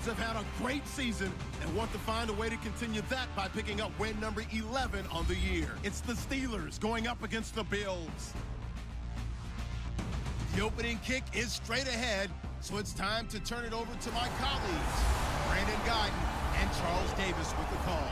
Bills have had a great season and want to find a way to continue that by picking up win number 11 on the year. It's the Steelers going up against the Bills. The opening kick is straight ahead, so it's time to turn it over to my colleagues, Brandon Guyton and Charles Davis with the call.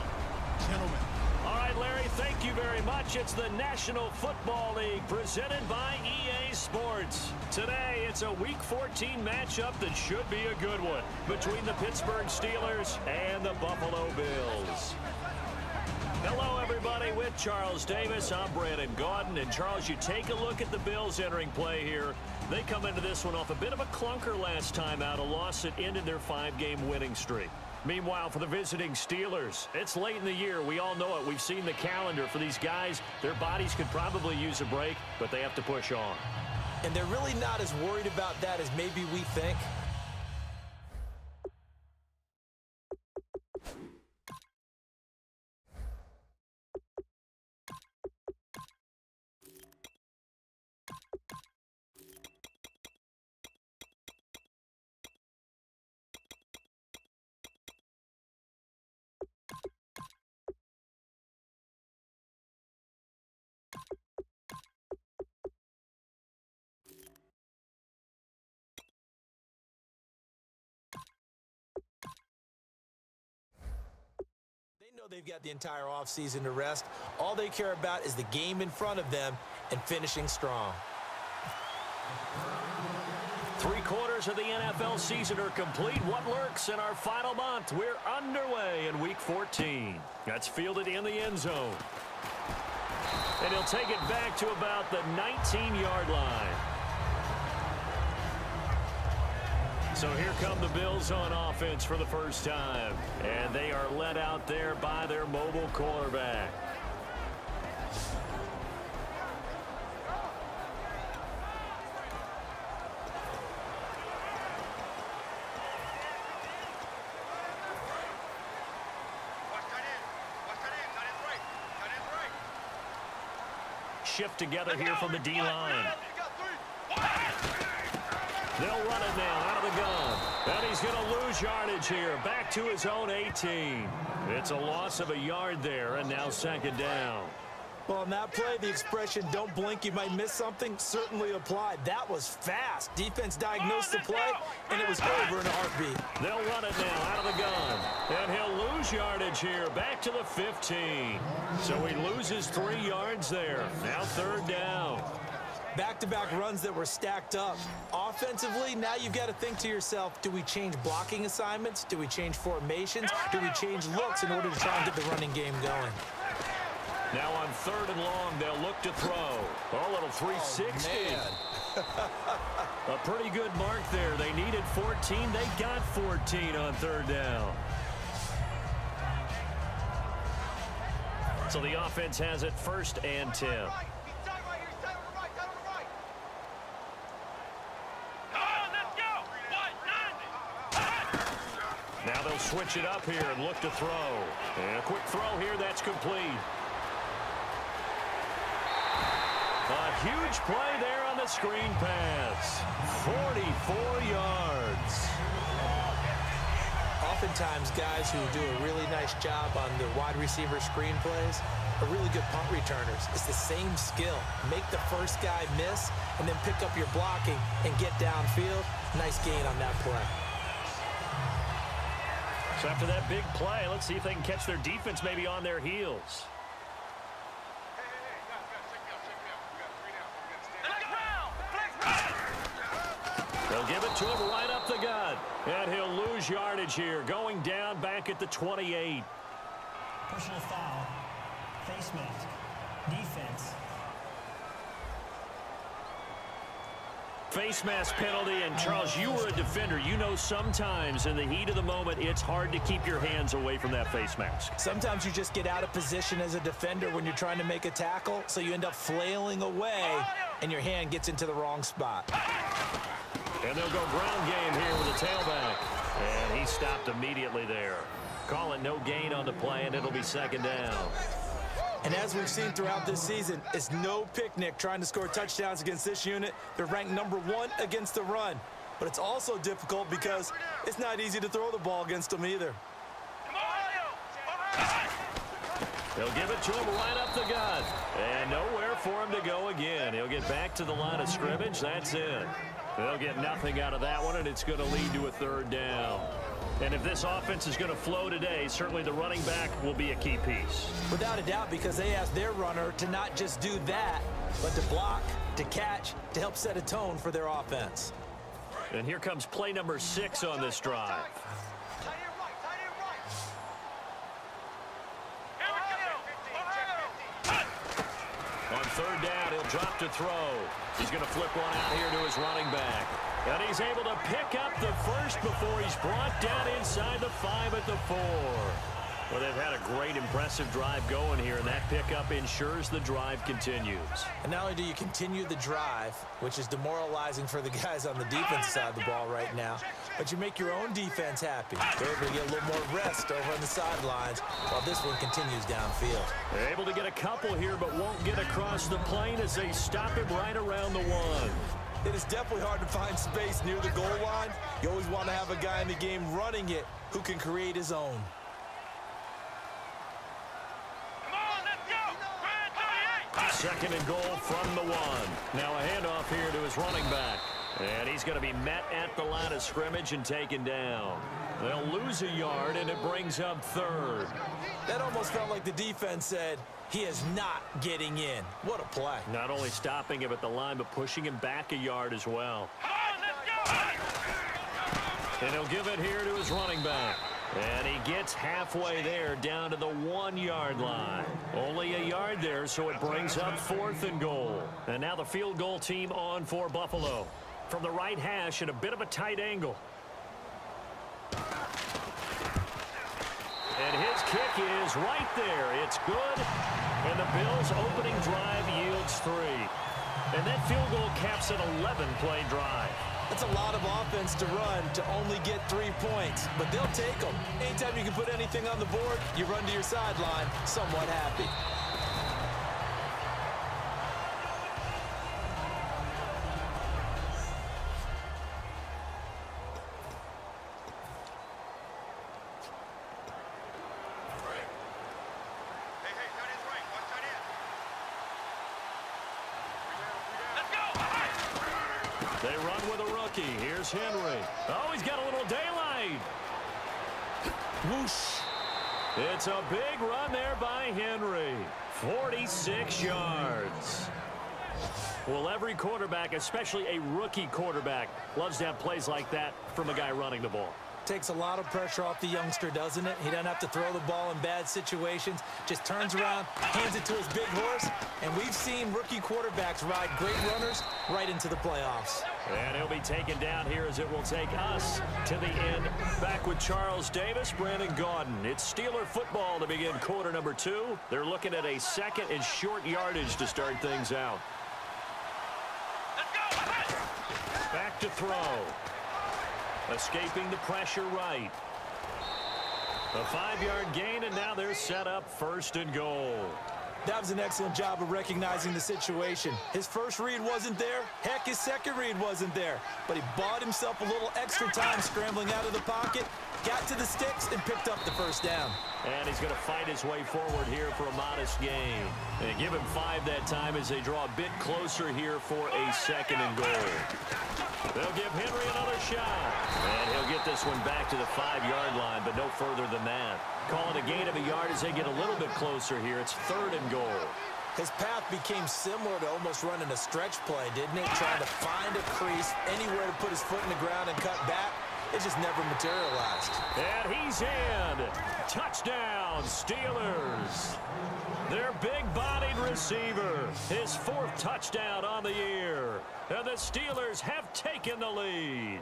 Gentlemen. All right, Larry, thank you very much. It's the National Football League presented by EA Sports. Today, it's a Week 14 matchup that should be a good one between the Pittsburgh Steelers and the Buffalo Bills. Hello, everybody. With Charles Davis, I'm Brandon Guyton. And, Charles, you take a look at the Bills entering play here. They come into this one off a bit of a clunker last time out, a loss that ended their 5-game winning streak. Meanwhile, for the visiting Steelers, it's late in the year. We all know it. We've seen the calendar for these guys. Their bodies could probably use a break, but they have to push on. And they're really not as worried about that as maybe we think. They've got the entire offseason to rest. All they care about is the game in front of them and finishing strong. 3/4 of the NFL season are complete. What lurks in our final month? We're underway in Week 14. That's fielded in the end zone. And he'll take it back to about the 19-yard line. So here come the Bills on offense for the first time. And they are led out there by their mobile quarterback. Shift together here from the D-line. They'll run it now out of the gun. And he's going to lose yardage here. Back to his own 18. It's a loss of a yard there, and now second down. Well, on that play, the expression, don't blink, you might miss something, certainly applied. That was fast. Defense diagnosed the play, and it was over in a heartbeat. They'll run it now out of the gun. And he'll lose yardage here. Back to the 15. So he loses 3 yards there. Now third down. Back-to-back runs that were stacked up. Offensively, now you've got to think to yourself, do we change blocking assignments? Do we change formations? Do we change looks in order to try and get the running game going? Now on 3rd and long, they'll look to throw. A little 360. A pretty good mark there. They needed 14. They got 14 on 3rd down. So the offense has it 1st and 10. Now they'll switch it up here and look to throw. And a quick throw here, that's complete. A huge play there on the screen pass. 44 yards. Oftentimes, guys who do a really nice job on the wide receiver screen plays are really good punt returners. It's the same skill. Make the first guy miss and then pick up your blocking and get downfield. Nice gain on that play. So after that big play, let's see if they can catch their defense maybe on their heels. They'll give it to him right up the gut. And he'll lose yardage here, going down back at the 28. Personal foul, face mask, defense. Face mask penalty, and Charles, you were a defender. You know sometimes in the heat of the moment, it's hard to keep your hands away from that face mask. Sometimes you just get out of position as a defender when you're trying to make a tackle, so you end up flailing away, and your hand gets into the wrong spot. And they'll go ground game here with the tailback. And he stopped immediately there. Call it no gain on the play, and it'll be second down. And as we've seen throughout this season, it's no picnic trying to score touchdowns against this unit. They're ranked #1 against the run. but it's also difficult because it's not easy to throw the ball against them either. They'll give it to him right up the gut. And nowhere for him to go again. He'll get back to the line of scrimmage. That's it. They'll get nothing out of that one, and it's going to lead to a third down. And if this offense is going to flow today, certainly the running back will be a key piece. Without a doubt, because they asked their runner to not just do that, but to block, to catch, to help set a tone for their offense. And here comes play number 6 on this drive. On third down, he'll drop to throw. He's going to flip one out here to his running back. And he's able to pick up the first before he's brought down inside the 5 at the 4. Well, they've had a great, impressive drive going here, and that pickup ensures the drive continues. And not only do you continue the drive, which is demoralizing for the guys on the defense side of the ball right now, but you make your own defense happy. They're able to get a little more rest over on the sidelines while this one continues downfield. They're able to get a couple here, but won't get across the plane as they stop him right around the 1. It is definitely hard to find space near the goal line. You always want to have a guy in the game running it who can create his own. Second and goal from the 1. Now a handoff here to his running back. And he's going to be met at the line of scrimmage and taken down. They'll lose a yard, and it brings up third. That almost felt like the defense said, he is not getting in. What a play. Not only stopping him at the line, but pushing him back a yard as well. And he'll give it here to his running back. And he gets halfway there down to the 1-yard line. Only a yard there, so it brings up 4th and goal. And now the field goal team on for Buffalo. From the right hash at a bit of a tight angle. And his kick is right there. It's good. And the Bills' opening drive yields 3. And that field goal caps an 11-play drive. That's a lot of offense to run to only get 3 points, but they'll take them. Anytime you can put anything on the board, you run to your sideline somewhat happy. They run with a rookie. Here's Henry. Oh, he's got a little daylight. Whoosh. It's a big run there by Henry. 46 yards. Well, every quarterback, especially a rookie quarterback, loves to have plays like that from a guy running the ball. Takes a lot of pressure off the youngster, doesn't it? He doesn't have to throw the ball in bad situations. Just turns around, hands it to his big horse. And we've seen rookie quarterbacks ride great runners right into the playoffs. And he'll be taken down here as it will take us to the end. Back with Charles Davis, Brandon Gaudin. It's Steeler football to begin quarter number 2. They're looking at a second and short yardage to start things out. Back to throw. Escaping the pressure right. A 5-yard gain, and now they're set up 1st and goal. That was an excellent job of recognizing the situation. His first read wasn't there. Heck, his second read wasn't there. But he bought himself a little extra time scrambling out of the pocket, got to the sticks, and picked up the first down. And he's going to fight his way forward here for a modest gain. And give him 5 that time as they draw a bit closer here for a 2nd and goal. They'll give Henry another shot. And he'll get this one back to the 5-yard line, but no further than that. Call it a gain of a yard as they get a little bit closer here. It's 3rd and goal. His path became similar to almost running a stretch play, didn't it? Trying to find a crease, anywhere to put his foot in the ground and cut back. It just never materialized. And he's in. Touchdown, Steelers. Their big-bodied receiver. His 4th touchdown on the year. And the Steelers have taken the lead.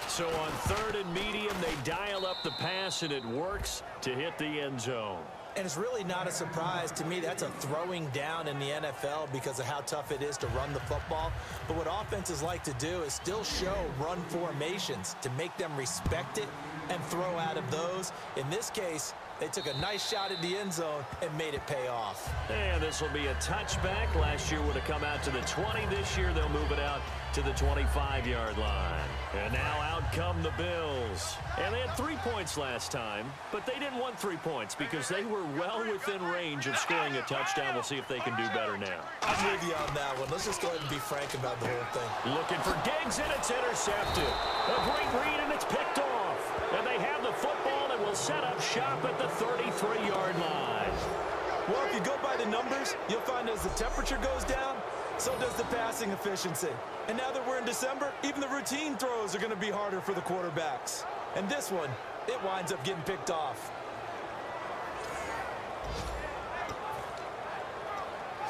So on 3rd and medium, they dial up the pass, and it works to hit the end zone. And it's really not a surprise to me. That's a throwing down in the NFL because of how tough it is to run the football. But what offenses like to do is still show run formations to make them respect it and throw out of those. In this case, they took a nice shot at the end zone and made it pay off. And this will be a touchback. Last year would have come out to the 20. This year they'll move it out to the 25-yard line. And now out come the Bills. And they had 3 points last time, but they didn't want 3 points because they were well within range of scoring a touchdown. We'll see if they can do better now. I'm with you on that one. Let's just go ahead and be frank about the whole thing. Looking for Diggs, and it's intercepted. A great read, and it's picked off. And they have the football and will set up shop at the 33-yard line. Well, if you go by the numbers, you'll find as the temperature goes down, so does the passing efficiency. And now that we're in December, even the routine throws are going to be harder for the quarterbacks. And this one, it winds up getting picked off.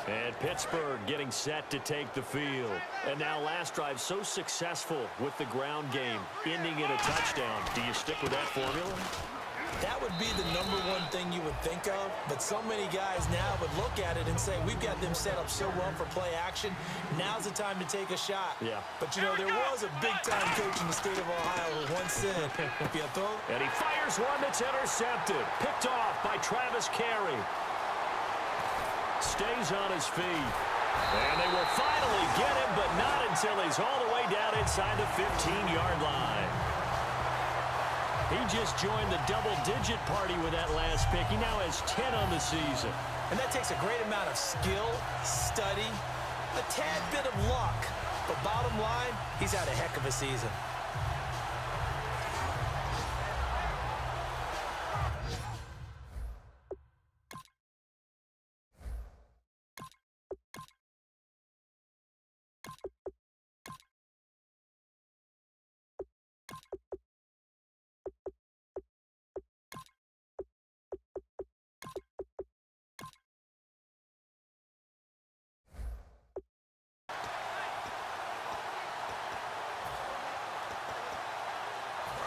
And Pittsburgh getting set to take the field. And now last drive so successful with the ground game, ending in a touchdown. Do you stick with that formula? That would be the #1 thing you would think of, but so many guys now would look at it and say, we've got them set up so well for play action. Now's the time to take a shot. Yeah. But, you know, there was a big-time coach in the state of Ohio who once said, if you throw... And he fires one that's intercepted. Picked off by Travis Carey. Stays on his feet. And they will finally get him, but not until he's all the way down inside the 15-yard line. He just joined the double-digit party with that last pick. He now has 10 on the season. And that takes a great amount of skill, study, a tad bit of luck. But bottom line, he's had a heck of a season.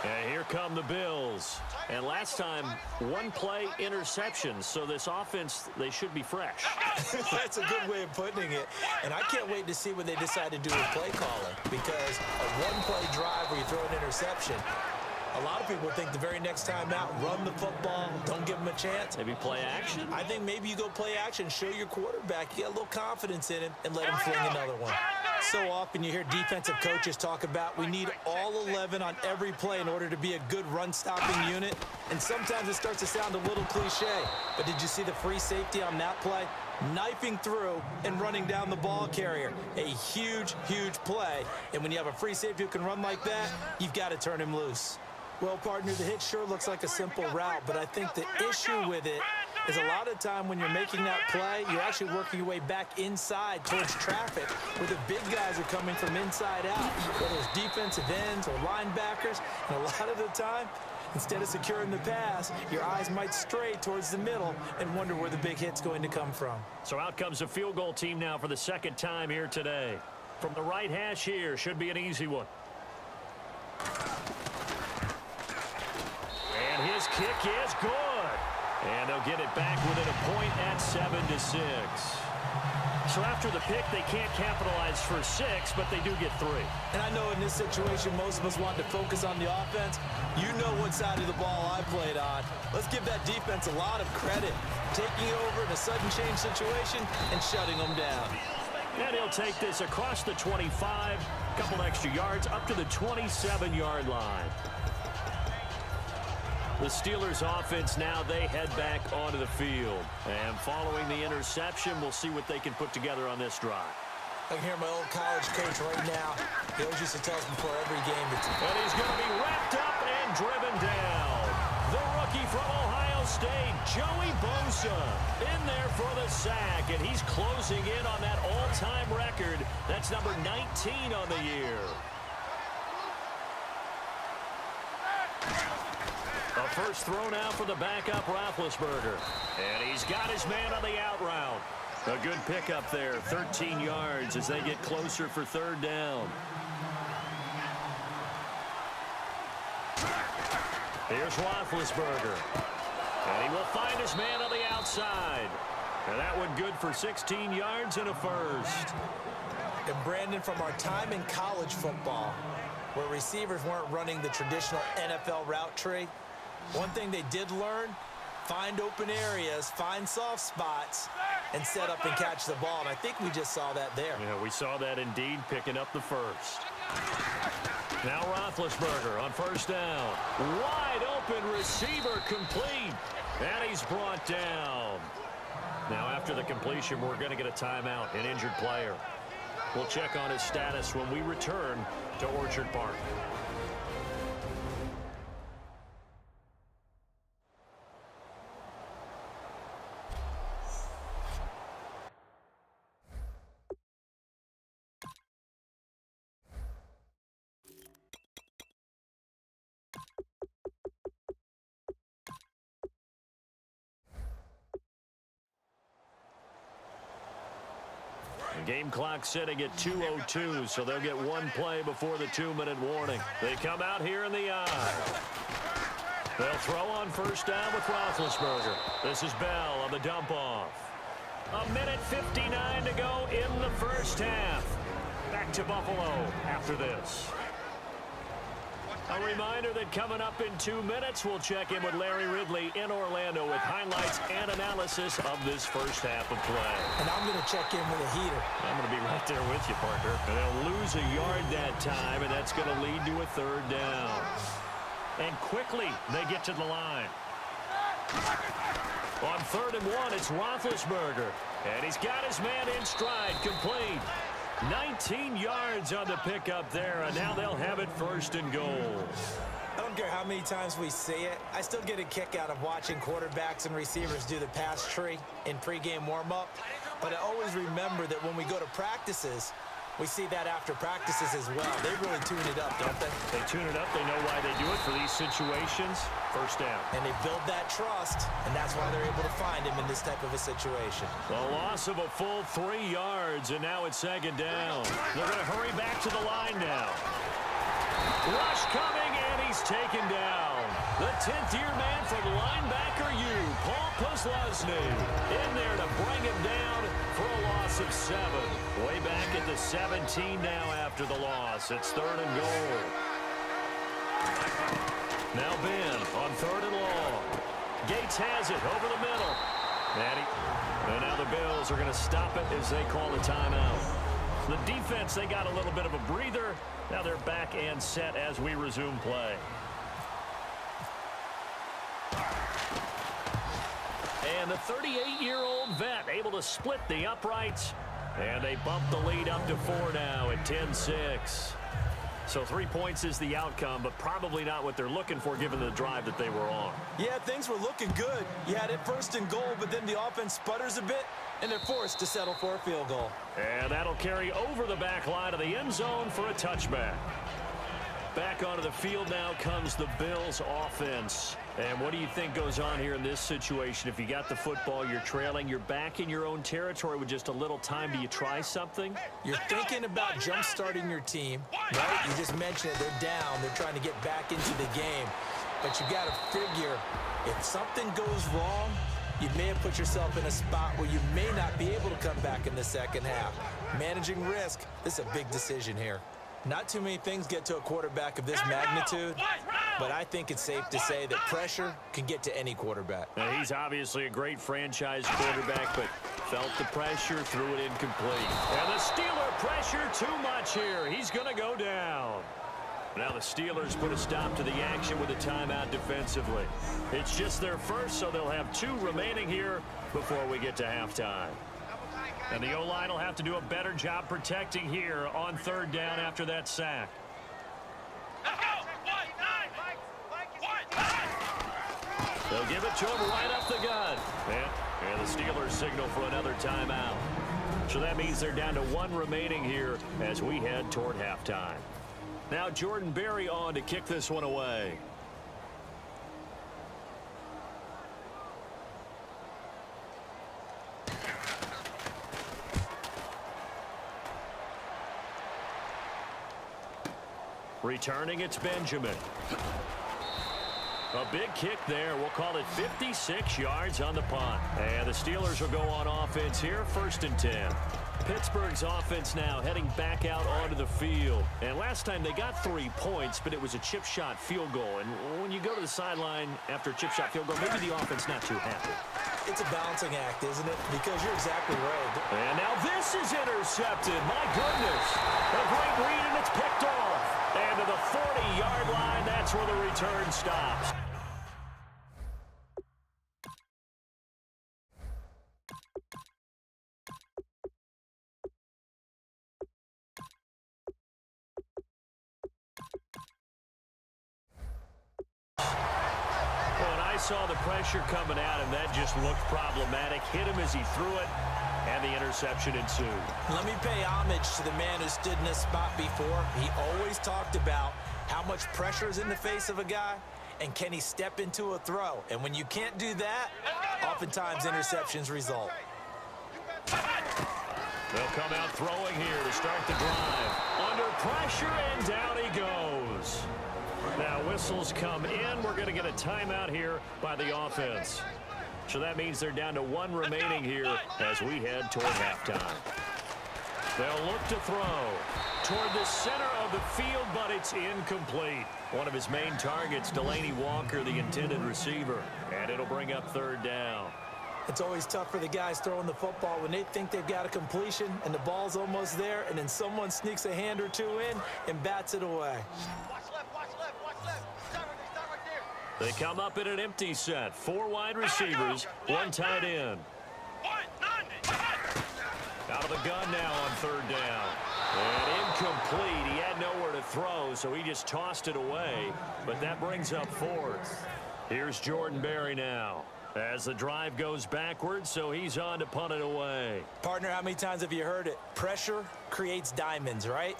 And here come the Bills. And last time, 1 play interception. So this offense, they should be fresh. That's a good way of putting it. And I can't wait to see what they decide to do with play calling. Because a 1-play drive where you throw an interception, a lot of people think the very next time out, run the football, don't give them a chance. Maybe play action? I think maybe you go play action, show your quarterback you got a little confidence in him, and let him fling another one. So often you hear defensive coaches talk about we need all 11 on every play in order to be a good run-stopping unit. And sometimes it starts to sound a little cliche. But did you see the free safety on that play? Knifing through and running down the ball carrier. A huge, huge play. And when you have a free safety who can run like that, you've got to turn him loose. Well, partner, the hit sure looks like a simple route, but I think the issue with it is a lot of time when you're making that play, you're actually working your way back inside towards traffic where the big guys are coming from inside out, whether it's defensive ends or linebackers. And a lot of the time, instead of securing the pass, your eyes might stray towards the middle and wonder where the big hit's going to come from. So out comes a field goal team now for the second time here today. From the right hash here, should be an easy one. And his kick is good. And they'll get it back within a point at 7-6. So after the pick, they can't capitalize for 6, but they do get 3. And I know in this situation, most of us want to focus on the offense. You know what side of the ball I played on. Let's give that defense a lot of credit. Taking it over in a sudden change situation and shutting them down. And he'll take this across the 25, a couple extra yards, up to the 27-yard line. The Steelers offense now, they head back onto the field. And following the interception, we'll see what they can put together on this drive. I can hear my old college coach right now. He always used to tell us before every game. And he's going to be wrapped up and driven down. The rookie from Ohio State, Joey Bosa, in there for the sack. And he's closing in on that all-time record. That's number 19 on the year. A first throw now for the backup Roethlisberger. And he's got his man on the out route. A good pickup there, 13 yards as they get closer for 3rd down. Here's Roethlisberger. And he will find his man on the outside. And that one good for 16 yards and a first. And Brandon, from our time in college football, where receivers weren't running the traditional NFL route tree, one thing they did learn, find open areas, find soft spots, and set up and catch the ball. And I think we just saw that there. Yeah, we saw that indeed, picking up the first. Now Roethlisberger on first down. Wide open receiver complete. And he's brought down. Now after the completion, we're going to get a timeout, an injured player. We'll check on his status when we return to Orchard Park. The game clock sitting at 2:02, so they'll get one play before the 2-minute warning. They come out here in the eye. They'll throw on first down with Roethlisberger. This is Bell on the dump off. 1:59 to go in the first half. Back to Buffalo after this. A reminder that coming up in 2 minutes, we'll check in with Larry Ridley in Orlando with highlights and analysis of this first half of play. And I'm going to check in with a heater. I'm going to be right there with you, partner. And they'll lose a yard that time, and that's going to lead to a third down. And quickly, they get to the line. On 3rd and 1, it's Roethlisberger. And he's got his man in stride, complete. 19 yards on the pickup there, and now they'll have it 1st and goal. I don't care how many times we see it. I still get a kick out of watching quarterbacks and receivers do the pass tree in pregame warm-up. But I always remember that when we go to practices, we see that after practices as well. They really tune it up, don't they? They tune it up. They know why they do it for these situations. First down. And they build that trust, and that's why they're able to find him in this type of a situation. The loss of a full 3 yards, and now it's 2nd down. They're going to hurry back to the line now. Rush coming, and he's taken down. The 10th-year man for linebacker U, Paul Posluszny, in there to bring him down for a loss of 7. Way back at the 17 now after the loss. It's 3rd and goal. Now Ben on 3rd and long. Gates has it over the middle. And now the Bills are going to stop it as they call the timeout. The defense, they got a little bit of a breather. Now they're back and set as we resume play. And the 38-year-old vet able to split the uprights. And they bump the lead up to 4 now at 10-6. So 3 points is the outcome, but probably not what they're looking for given the drive that they were on. Yeah, things were looking good. You had it 1st and goal, but then the offense sputters a bit, and they're forced to settle for a field goal. And that'll carry over the back line of the end zone for a touchback. Back onto the field now comes the Bills offense. And what do you think goes on here in this situation? If you got the football, you're trailing, you're back in your own territory with just a little time. Do you try something? You're thinking about jump-starting your team, right? You just mentioned it. They're down. They're trying to get back into the game. But you got to figure, if something goes wrong, you may have put yourself in a spot where you may not be able to come back in the second half. Managing risk, this is a big decision here. Not too many things get to a quarterback of this magnitude, but I think it's safe to say that pressure can get to any quarterback. Now, he's obviously a great franchise quarterback, but felt the pressure, threw it incomplete. And the Steeler pressure too much here. He's going to go down. Now the Steelers put a stop to the action with a timeout defensively. It's just their first, so they'll have 2 remaining here before we get to halftime. And the O-line will have to do a better job protecting here on 3rd down after that sack. They'll give it to him right up the gut. And the Steelers signal for another timeout. So that means they're down to 1 remaining here as we head toward halftime. Now Jordan Berry on to kick this one away. Returning, it's Benjamin. A big kick there. We'll call it 56 yards on the punt. And the Steelers will go on offense here, 1st and 10. Pittsburgh's offense now heading back out onto the field. And last time they got 3 points, but it was a chip shot field goal. And when you go to the sideline after a chip shot field goal, maybe the offense not too happy. It's a balancing act, isn't it? Because you're exactly right. And now this is intercepted. My goodness. A great read, and it's picked off. And to the 40-yard line, that's where the return stops. Saw the pressure coming at him. That just looked problematic. Hit him as he threw it, and the interception ensued. Let me pay homage to the man who stood in this spot before. He always talked about how much pressure is in the face of a guy, and can he step into a throw. And when you can't do that, oftentimes interceptions result. They'll come out throwing here to start the drive. Under pressure, and down he goes. Now whistles come in. We're going to get a timeout here by the offense. So that means they're down to 1 remaining here as we head toward halftime. They'll look to throw toward the center of the field, but it's incomplete. One of his main targets, Delaney Walker, the intended receiver. And it'll bring up 3rd down. It's always tough for the guys throwing the football when they think they've got a completion and the ball's almost there, and then someone sneaks a hand or two in and bats it away. They come up in an empty set. 4 wide receivers, 1 tight end. Out of the gun now on 3rd down. And incomplete. He had nowhere to throw, so he just tossed it away. But that brings up 4th. Here's Jordan Berry now as the drive goes backwards, so he's on to punt it away. Partner, how many times have you heard it? Pressure creates diamonds, right?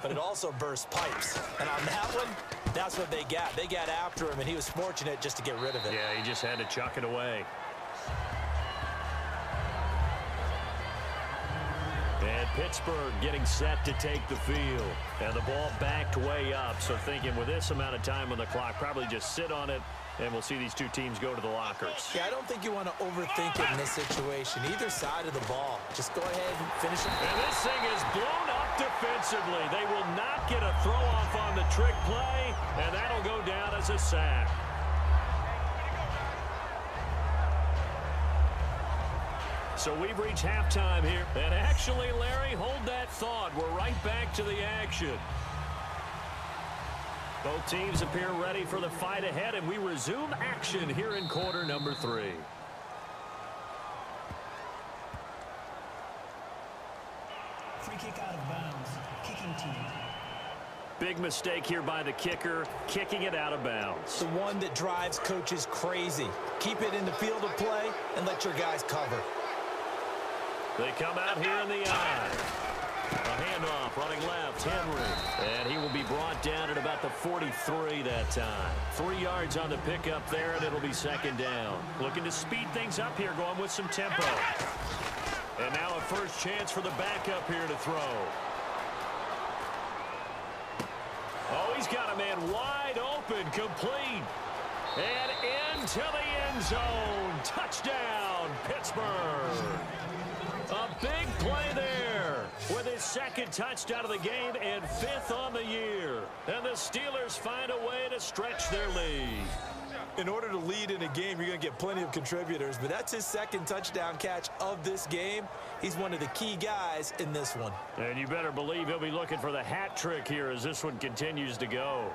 But it also bursts pipes. And on that one, that's what they got. They got after him, and he was fortunate just to get rid of it. Yeah, he just had to chuck it away. And Pittsburgh getting set to take the field. And the ball backed way up, so thinking with this amount of time on the clock, probably just sit on it, and we'll see these 2 teams go to the lockers. Yeah, I don't think you want to overthink it in this situation. Either side of the ball. Just go ahead and finish it. And this thing is blown up defensively. They will not get a throw-off on the trick play, and that'll go down as a sack. So we've reached halftime here. And actually, Larry, hold that thought. We're right back to the action. Both teams appear ready for the fight ahead, and we resume action here in quarter number 3. Free kick out of bounds. Kicking team. Big mistake here by the kicker, kicking it out of bounds. The one that drives coaches crazy. Keep it in the field of play and let your guys cover. They come out here in the eye. A handoff running left, Henry. And he will be brought down at about the 43 that time. 3 yards on the pickup there, and it'll be 2nd down. Looking to speed things up here, going with some tempo. And now a first chance for the backup here to throw. Oh, he's got a man wide open, complete. And into the end zone. Touchdown, Pittsburgh. A big play there with his 2nd touchdown of the game and 5th on the year. And the Steelers find a way to stretch their lead. In order to lead in a game, you're going to get plenty of contributors, but that's his 2nd touchdown catch of this game. He's one of the key guys in this one. And you better believe he'll be looking for the hat trick here as this one continues to go.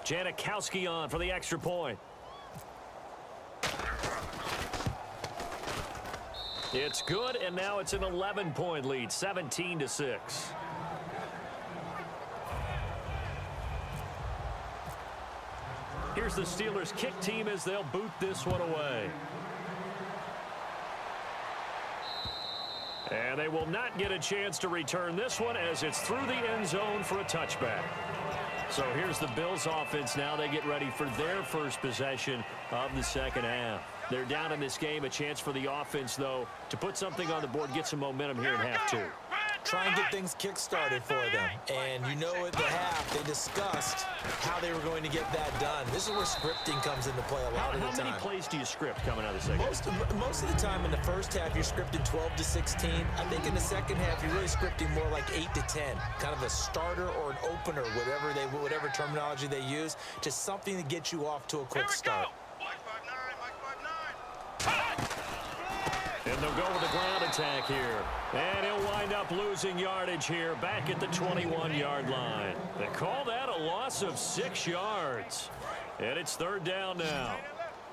Janikowski on for the extra point. It's good, and now it's an 11-point lead, 17-6. Here's the Steelers' kick team as they'll boot this one away. And they will not get a chance to return this one as it's through the end zone for a touchback. So here's the Bills offense now. They get ready for their first possession of the 2nd half. They're down in this game. A chance for the offense, though, to put something on the board, get some momentum here in half 2. try and get things kick-started for them. And you know at the half, they discussed how they were going to get that done. This is where scripting comes into play a lot of the time. How many plays do you script coming out of the second? Most of the time in the first half, you're scripting 12 to 16. I think in the second half, you're really scripting more like 8 to 10. Kind of a starter or an opener, whatever terminology they use. Just something to get you off to a quick start. And they'll go with the ground attack here. And he'll wind up losing yardage here back at the 21-yard line. They call that a loss of 6 yards. And it's third down now.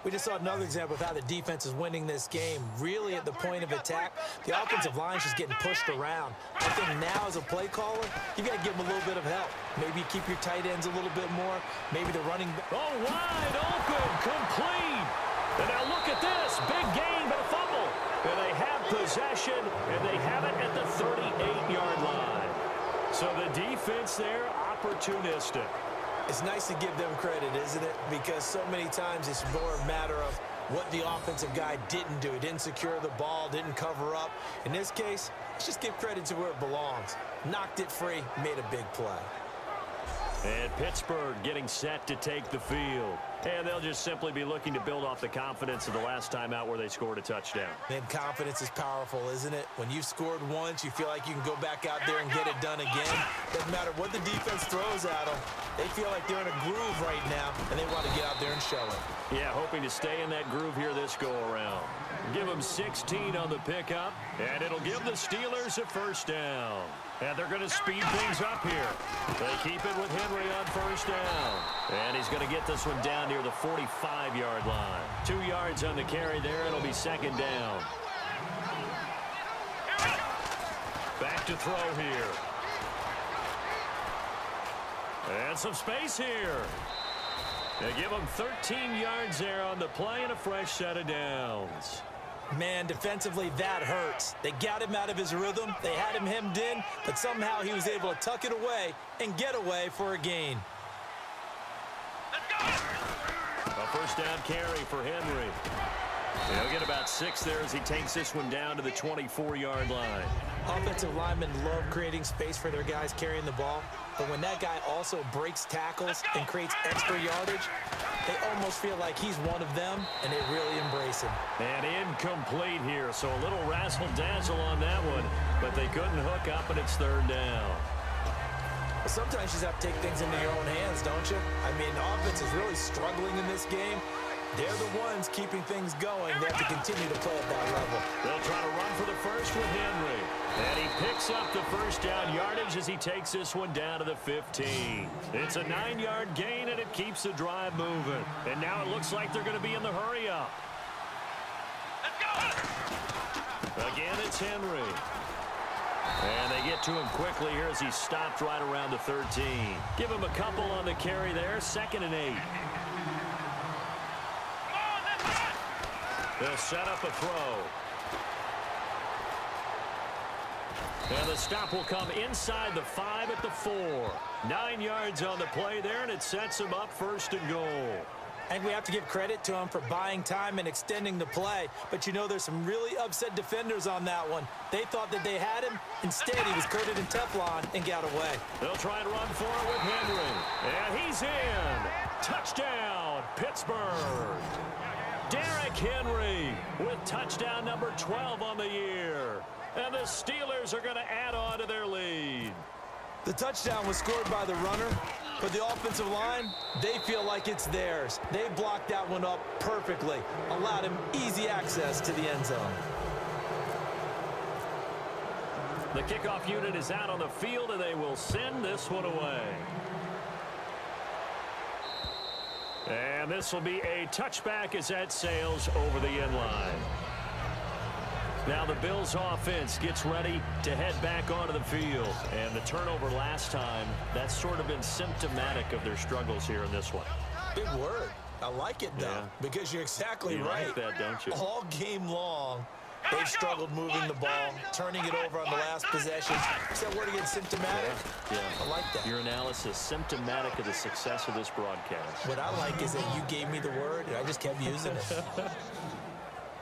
We just saw another example of how the defense is winning this game. Really at the point of attack, the offensive line's just getting pushed around. I think now as a play caller, you got to give them a little bit of help. Maybe keep your tight ends a little bit more. Maybe the running back. Oh, wide open, complete. And now look at this. Big gain, but a fumble. And they have possession, and they have it at the 38-yard line. So the defense there, opportunistic. It's nice to give them credit, isn't it? Because so many times it's more a matter of what the offensive guy didn't do. He didn't secure the ball, didn't cover up. In this case, let's just give credit to where it belongs. Knocked it free, made a big play. And Pittsburgh getting set to take the field. And they'll just simply be looking to build off the confidence of the last time out where they scored a touchdown. Man, confidence is powerful, isn't it? When you've scored once, you feel like you can go back out there and get it done again. Doesn't matter what the defense throws at them. They feel like they're in a groove right now, and they want to get out there and show it. Yeah, hoping to stay in that groove here this go-around. Give them 16 on the pickup, and it'll give the Steelers a first down. And they're going to speed things up here. They keep it with Henry on first down. And he's going to get this one down near the 45-yard line. 2 yards on the carry there. It'll be second down. Back to throw here. And some space here. They give him 13 yards there on the play and a fresh set of downs. Man, defensively, that hurts. They got him out of his rhythm. They had him hemmed in, but somehow he was able to tuck it away and get away for a gain. A first down carry for Henry. He'll get about 6 there as he takes this one down to the 24-yard line. Offensive linemen love creating space for their guys carrying the ball, but when that guy also breaks tackles and creates extra yardage, they almost feel like he's one of them, and they really embrace him. And incomplete here, so a little razzle-dazzle on that one, but they couldn't hook up, and it's third down. Well, sometimes you just have to take things into your own hands, don't you? I mean, the offense is really struggling in this game. They're the ones keeping things going. They have to continue to play at that level. They'll try to run for the first with Henry. And he picks up the first down yardage as he takes this one down to the 15. It's a 9-yard gain, and it keeps the drive moving. And now it looks like they're going to be in the hurry-up. Again, it's Henry. And they get to him quickly here as he stopped right around the 13. Give him a couple on the carry there, 2nd and 8. They'll set up a throw. And the stop will come inside the 5 at the 4. 9 yards on the play there, and it sets them up 1st and goal. And we have to give credit to him for buying time and extending the play. But you know there's some really upset defenders on that one. They thought that they had him. Instead, he was coated in Teflon and got away. They'll try and run for it with Henry. And he's in. Touchdown, Pittsburgh. Derrick Henry with touchdown number 12 on the year. And the Steelers are going to add on to their lead. The touchdown was scored by the runner, but the offensive line, they feel like it's theirs. They blocked that one up perfectly, allowed him easy access to the end zone. The kickoff unit is out on the field, and they will send this one away. And this will be a touchback as that sails over the end line. Now the Bills offense gets ready to head back onto the field. And the turnover last time, that's sort of been symptomatic of their struggles here in this one. Big word. I like it, though, because you're exactly right. You like that, don't you? All game long, they've struggled moving the ball, turning it over on the last possession. Is that word again, symptomatic? Yeah. I like that. Your analysis, symptomatic of the success of this broadcast. What I like is that you gave me the word, and I just kept using it.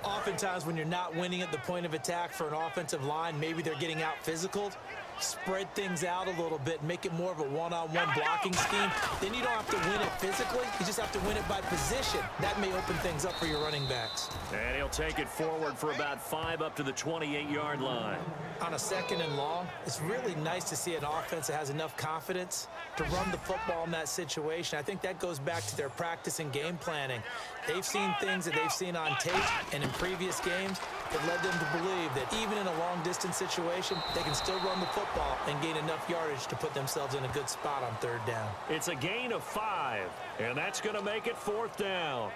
Oftentimes when you're not winning at the point of attack for an offensive line, maybe they're getting out physical. Spread things out a little bit, make it more of a one-on-one blocking scheme. Then you don't have to win it physically. You just have to win it by position. That may open things up for your running backs. And he'll take it forward for about 5 up to the 28-yard line. On a 2nd and long, it's really nice to see an offense that has enough confidence to run the football in that situation. I think that goes back to their practice and game planning. They've seen things that they've seen on tape and in previous games that led them to believe that even in a long-distance situation, they can still run the football and gain enough yardage to put themselves in a good spot on 3rd down. It's a gain of 5, and that's going to make it 4th down.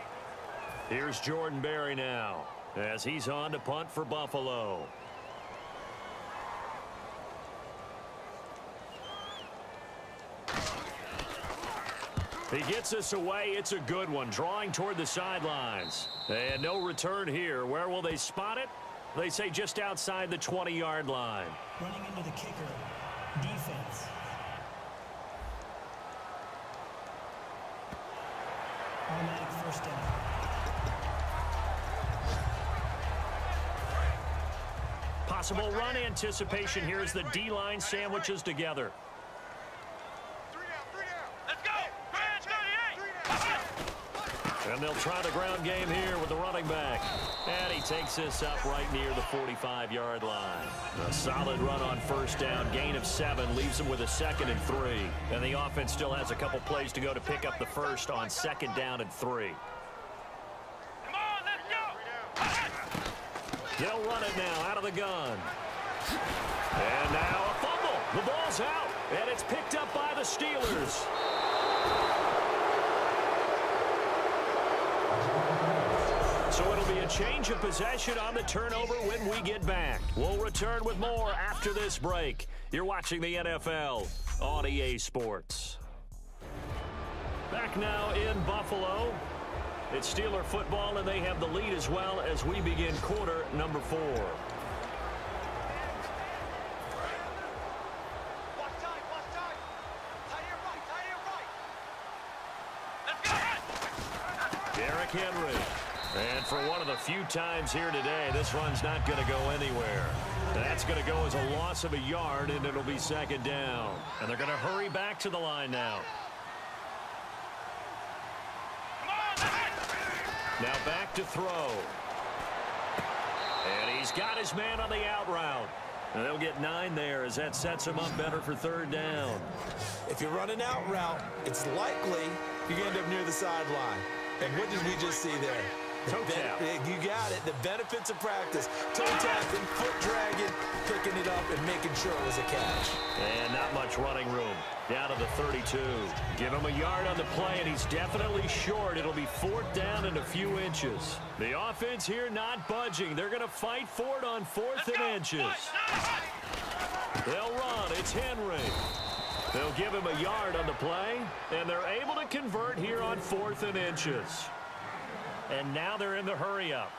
Here's Jordan Berry now as he's on to punt for Buffalo. He gets us away. It's a good one, drawing toward the sidelines. And no return here. Where will they spot it? They say just outside the 20-yard line. Running into the kicker. Defense. Automatic 1st down. Possible run anticipation here as the D-line sandwiches together. And they'll try the ground game here with the running back. And he takes this up right near the 45-yard line. A solid run on 1st down. Gain of 7 leaves him with a 2nd and 3. And the offense still has a couple plays to go to pick up the 1st on 2nd down and 3. Come on, let's go! They'll run it now out of the gun. And now a fumble. The ball's out. And it's picked up by the Steelers. So it'll be a change of possession on the turnover when we get back. We'll return with more after this break. You're watching the NFL on EA Sports. Back now in Buffalo. It's Steeler football, and they have the lead as well as we begin quarter number 4. Derrick Henry. And for one of the few times here today, this run's not going to go anywhere. That's going to go as a loss of a yard, and it'll be 2nd down. And they're going to hurry back to the line now. Now back to throw. And he's got his man on the out route. And they'll get 9 there as that sets him up better for 3rd down. If you run an out route, it's likely you end up near the sideline. And what did we just see there? Toe tap. You got it. The benefits of practice. Toe tapping, foot dragging, picking it up, and making sure it was a catch. And not much running room. Down to the 32. Give him a yard on the play, and he's definitely short. It'll be 4th down and a few inches. The offense here not budging. They're going to fight for it on 4th and inches. They'll run. It's Henry. They'll give him a yard on the play, and they're able to convert here on 4th and inches. And now they're in the hurry-up.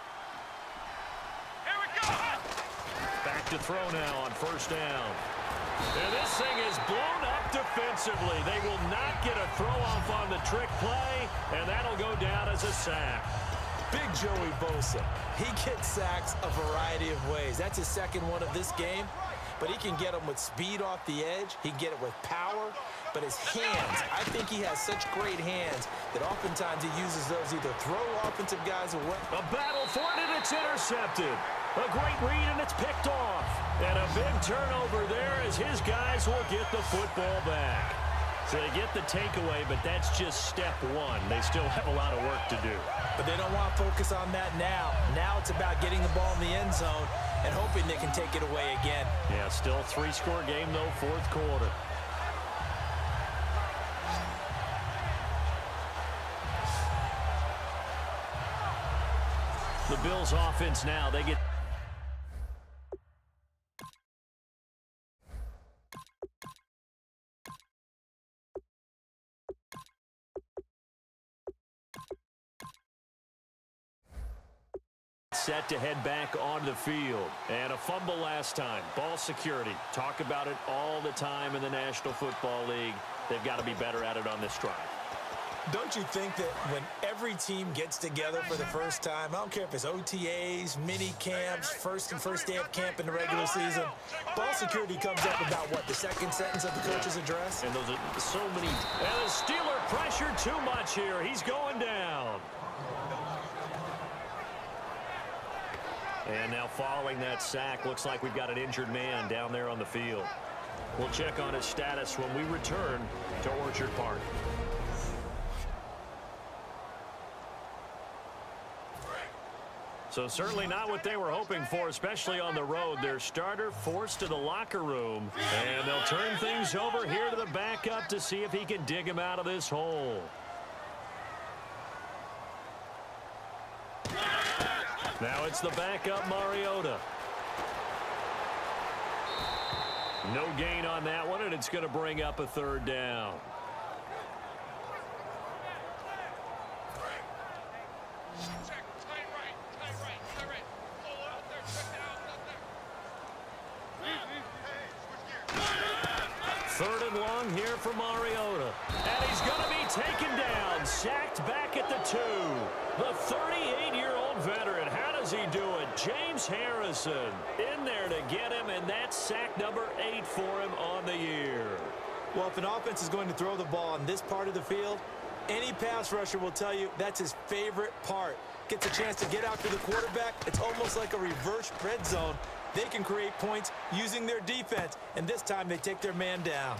Here we go! Back to throw now on 1st down. And this thing is blown up defensively. They will not get a throw-off on the trick play, and that'll go down as a sack. Big Joey Bosa. He gets sacks a variety of ways. That's his 2nd one of this game. But he can get them with speed off the edge. He can get it with power. But his hands, I think he has such great hands that oftentimes he uses those either throw offensive guys away. A battle for it, and it's intercepted. A great read, and it's picked off. And a big turnover there as his guys will get the football back. So they get the takeaway, but that's just step 1. They still have a lot of work to do. But they don't want to focus on that now. Now it's about getting the ball in the end zone and hoping they can take it away again. Yeah, still a 3-score game, though, 4th quarter. The Bills offense now, they get... set to head back onto the field. And a fumble last time. Ball security. Talk about it all the time in the National Football League. They've got to be better at it on this drive. Don't you think that when every team gets together for the first time, I don't care if it's OTAs, mini camps, first day of camp in the regular season, ball security comes up about what, the second sentence of the coach's address? And those are so many. And the Steeler pressure too much here. He's going down. And now following that sack, looks like we've got an injured man down there on the field. We'll check on his status when we return to Orchard Park. So certainly not what they were hoping for, especially on the road. Their starter forced to the locker room, and they'll turn things over here to the backup to see if he can dig him out of this hole. Now it's the backup, Mariota. No gain on that one, and it's going to bring up a third down. Third and long here for Mariota. And he's going to be taken down, sacked back at the 2. The 38-year-old veteran, how does he do it? James Harrison in there to get him, and that's sack number 8 for him on the year. Well, if an offense is going to throw the ball on this part of the field, any pass rusher will tell you that's his favorite part. Gets a chance to get after the quarterback. It's almost like a reverse red zone. They can create points using their defense, and this time they take their man down.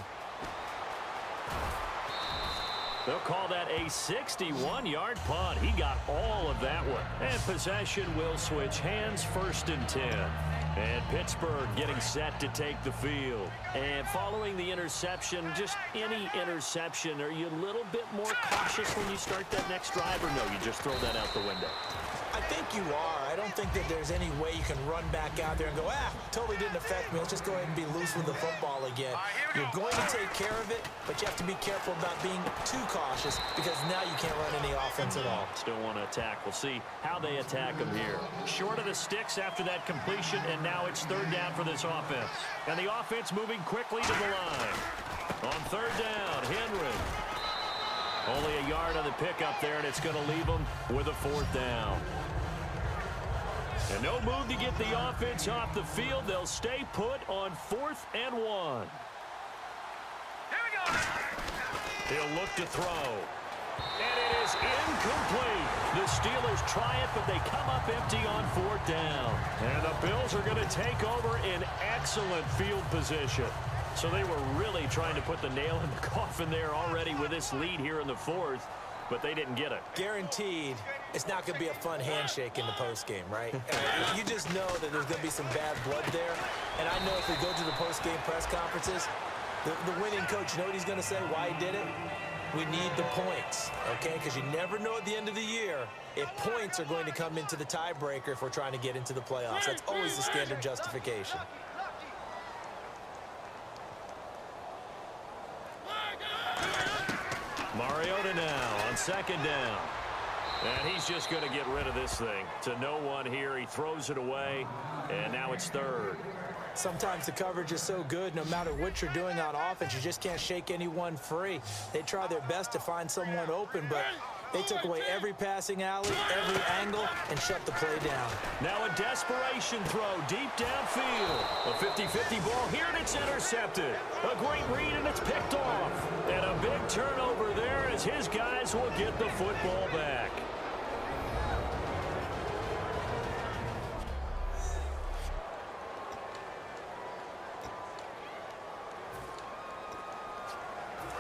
They'll call that a 61-yard punt. He got all of that one. And possession will switch hands, 1st and 10. And Pittsburgh getting set to take the field. And following the interception, just any interception, are you a little bit more cautious when you start that next drive, or no, you just throw that out the window? I think you are. I don't think that there's any way you can run back out there and go, totally didn't affect me. Let's just go ahead and be loose with the football again. You're going to take care of it, but you have to be careful about being too cautious because now you can't run any offense at all. Still want to attack. We'll see how they attack him here. Short of the sticks after that completion, and now it's third down for this offense. And the offense moving quickly to the line. On third down, Henry. Only a yard on the pickup there, and it's going to leave them with a 4th down. And no move to get the offense off the field. They'll stay put on 4th and 1. Here we go. He'll look to throw. And it is incomplete. The Steelers try it, but they come up empty on 4th down. And the Bills are going to take over in excellent field position. So they were really trying to put the nail in the coffin there already with this lead here in the 4th, but they didn't get it. Guaranteed it's not going to be a fun handshake in the postgame, right? You just know that there's going to be some bad blood there. And I know if we go to the postgame press conferences, the winning coach, you know what he's going to say, why he did it? We need the points, okay? Because you never know at the end of the year if points are going to come into the tiebreaker if we're trying to get into the playoffs. That's always the standard justification. Mariota now on 2nd down. And he's just going to get rid of this thing. To no one here. He throws it away, and now it's 3rd. Sometimes the coverage is so good, no matter what you're doing on offense, you just can't shake anyone free. They try their best to find someone open, but they took away every passing alley, every angle, and shut the play down. Now a desperation throw deep downfield. A 50-50 ball here, and it's intercepted. A great read, and it's picked off. And a big turnover there as his guys will get the football back.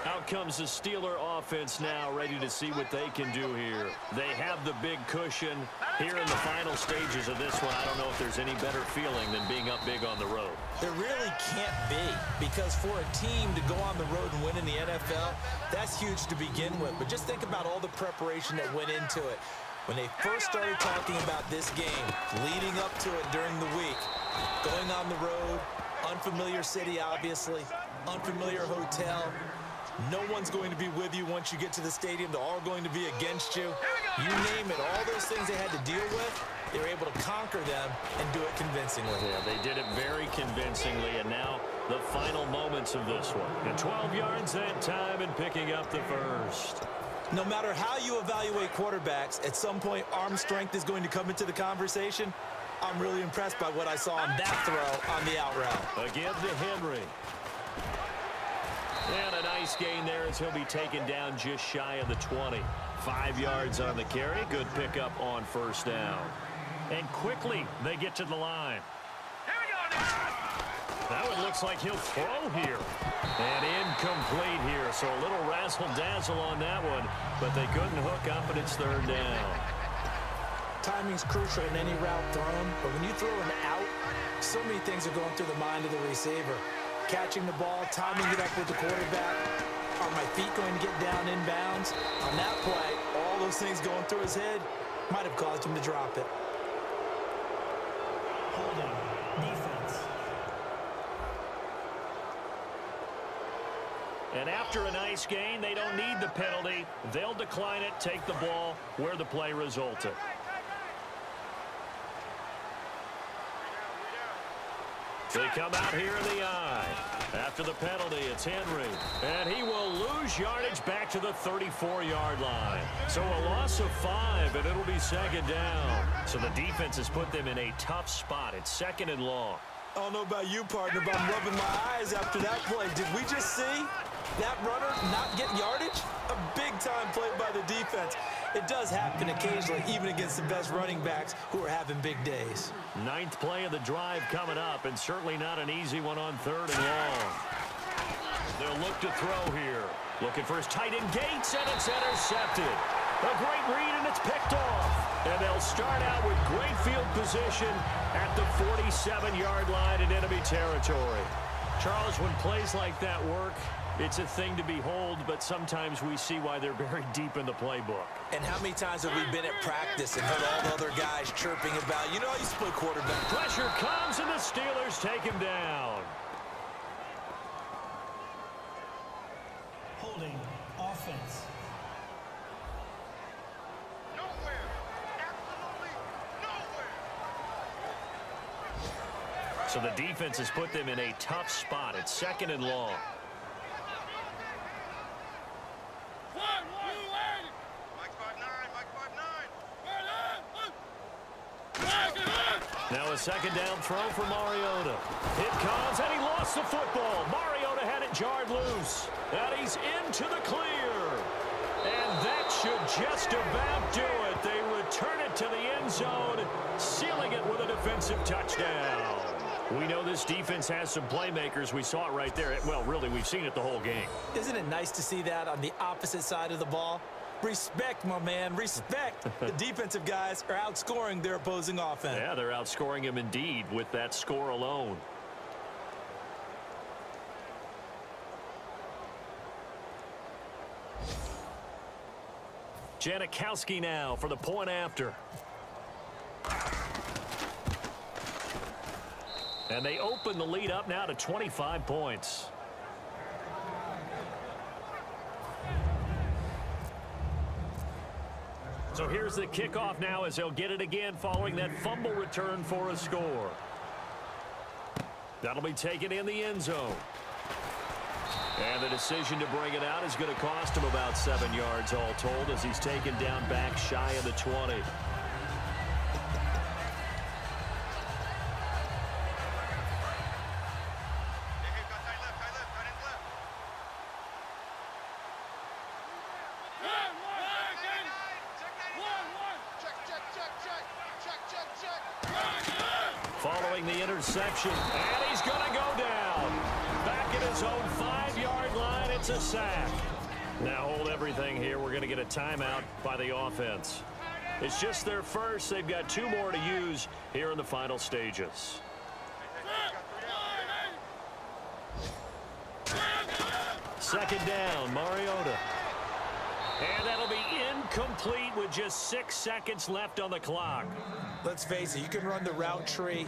Out comes the Steeler offense now, ready to see what they can do here. They have the big cushion here in the final stages of this one. I don't know if there's any better feeling than being up big on the road. There really can't be, because for a team to go on the road and win in the NFL, that's huge to begin with. But just think about all the preparation that went into it. When they first started talking about this game, leading up to it during the week, going on the road, unfamiliar city, obviously, unfamiliar hotel. No one's going to be with you once you get to the stadium. They're all going to be against you. You name it, all those things they had to deal with, they were able to conquer them and do it convincingly. Yeah, they did it very convincingly, and now the final moments of this one. And 12 yards that time and picking up the first. No matter how you evaluate quarterbacks, at some point arm strength is going to come into the conversation. I'm really impressed by what I saw on that throw on the out route. Again to Henry. And a nice gain there as he'll be taken down just shy of the 20. 5 yards on the carry. Good pickup on first down. And quickly they get to the line. Here we go now. That one looks like he'll throw here. And incomplete here. So a little razzle-dazzle on that one. But they couldn't hook up, and it's third down. Timing's crucial in any route thrown, but when you throw an out, so many things are going through the mind of the receiver. Catching the ball, timing it up with the quarterback. Are my feet going to get down inbounds? On that play, all those things going through his head might have caused him to drop it. Holding. Defense. And after a nice gain, they don't need the penalty. They'll decline it, take the ball where the play resulted. They come out here in the eye. After the penalty, it's Henry. And he will lose yardage back to the 34-yard line. So a loss of 5, and it'll be second down. So the defense has put them in a tough spot. It's second and long. I don't know about you, partner, but I'm rubbing my eyes after that play. Did we just see that runner not get yardage? A big-time play by the defense. It does happen occasionally, even against the best running backs who are having big days. 9th play of the drive coming up, and certainly not an easy one on third and long. They'll look to throw here. Looking for his tight end Gates, and it's intercepted. A great read, and it's picked off. And they'll start out with great field position at the 47-yard line in enemy territory. Charles, when plays like that work, it's a thing to behold, but sometimes we see why they're buried deep in the playbook. And how many times have we been at practice and heard all the other guys chirping about, you know, I used to play quarterback. Pressure comes, and the Steelers take him down. Holding. Offense. Nowhere. Absolutely nowhere. So the defense has put them in a tough spot. It's second and long. Now a second down throw for Mariota. It comes, and he lost the football. Mariota had it jarred loose. And he's into the clear. And that should just about do it. They return it to the end zone, sealing it with a defensive touchdown. We know this defense has some playmakers. We saw it right there. Well, really, we've seen it the whole game. Isn't it nice to see that on the opposite side of the ball? Respect, my man, respect. The defensive guys are outscoring their opposing offense. Yeah, they're outscoring him indeed with that score alone. Janikowski now for the point after. And they open the lead up now to 25 points. So here's the kickoff now as they'll get it again following that fumble return for a score. That'll be taken in the end zone. And the decision to bring it out is going to cost him about 7 yards all told as he's taken down back shy of the 20. Following the interception, and he's going to go down. Back at his own 5-yard line, it's a sack. Now hold everything here. We're going to get a timeout by the offense. It's just their first. They've got 2 more to use here in the final stages. Second down, Mariota. And that'll be incomplete with just 6 seconds left on the clock. Let's face it, you can run the route tree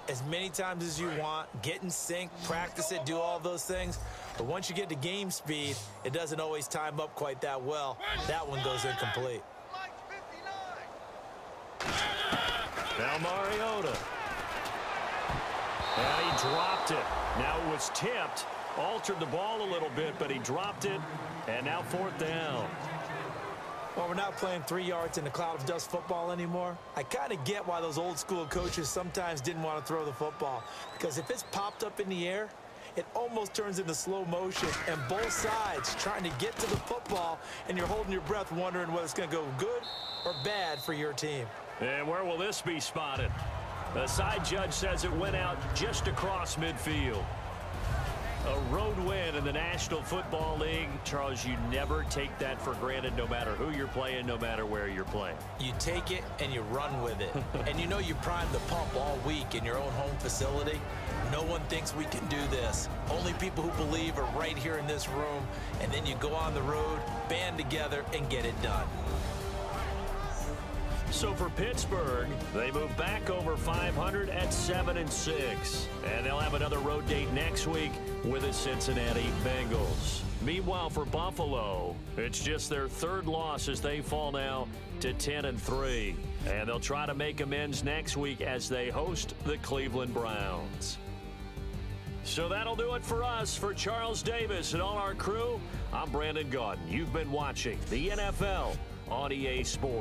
as many times as you want, get in sync, practice it, do all those things. But once you get to game speed, it doesn't always time up quite that well. That one goes incomplete. Now Mariota. And he dropped it. Now it was tipped, altered the ball a little bit, but he dropped it. And now 4th down. Well, we're not playing 3 yards in a cloud of dust football anymore. I kind of get why those old school coaches sometimes didn't want to throw the football. Because if it's popped up in the air, it almost turns into slow motion, and both sides trying to get to the football, and you're holding your breath wondering whether it's going to go good or bad for your team. And where will this be spotted? The side judge says it went out just across midfield. A road win in the National Football League. Charles, you never take that for granted, no matter who you're playing, no matter where you're playing. You take it and you run with it. And you know you primed the pump all week in your own home facility. No one thinks we can do this. Only people who believe are right here in this room. And then you go on the road, band together, and get it done. So for Pittsburgh, they move back over 500 at 7-6. And they'll have another road date next week with the Cincinnati Bengals. Meanwhile, for Buffalo, it's just their third loss as they fall now to 10-3. And they'll try to make amends next week as they host the Cleveland Browns. So that'll do it for us. For Charles Davis and all our crew, I'm Brandon Gaudin. You've been watching the NFL on EA Sports.